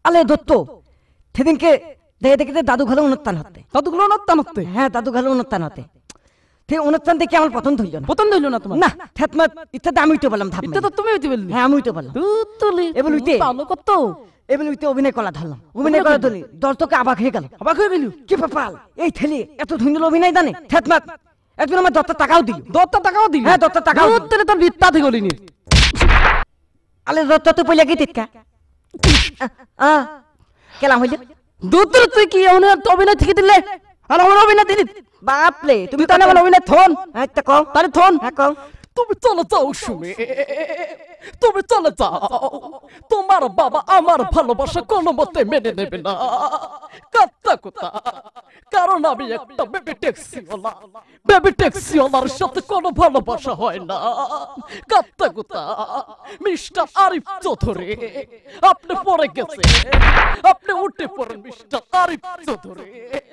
আলে দত্ত সেদিনকে দেখে দাদু ঘরে অনুষ্ঠান হতে হ্যাঁ দাদু ঘরে অনুষ্ঠান হতে অনুষ্ঠান দেখে আমার পছন্দ হইল না তোমার না ইচ্ছাতে আমি উঠতে পারলাম তুমি উঠতে পারলি হ্যাঁ আমি উঠতে পারলাম এবার উঠতে কত এবার উঠতে অভিনয় করা ধরলাম অভিনয় করা ধরি দর্শকে অবাক হয়ে গেল কি ব্যাপার এই ছেলে এত সুন্দর অভিনয় জানে ঠেতমাত একজন আমার 10টা টাকাও দিল হ্যাঁ 10টা টাকাও দিল তোর বিত্তা থেকে গলিনি আলে দত্ত তো পয়লা কি টিটকা কেলাম হইল দুধ তুই কি অভিনয় থেকে দিলে আর আমার অভিনয় দিলি বাপলে তুমি তো আমার অভিনয় থন একটা কও তারে থন হ্যাঁ কও তুমি চলে যাও সুমি তুমি চলে যাও তোমার বাবা আমার ভালোবাসা কোনো মতে মেনে নেবে না কথা কারণ আমি একটা বেবি ট্যাক্সিওয়ালার সাথে কোনো ভালোবাসা হয় না কথা মিস্টার আরিফ চৌধুরী আপনি পড়ে গেছে আপনি উঠে পড়েন মিস্টার আরিফ চৌধুরী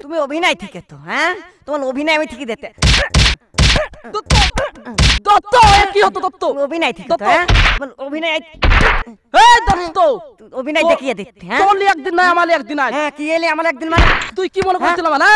তুমি অভিনয় থেকে তো হ্যাঁ তোমার অভিনয় আমি ঠিকই দিতে দত্ত কি হতো দত্ত অভিনয় থেকে তো হ্যাঁ অভিনয় দত্ত অভিনয় দেখিয়ে দিতে হ্যাঁ তোর একদিন না আমার একদিন হ্যাঁ কি এলে আমার একদিন মানে তুই কি মনে করছিলাম না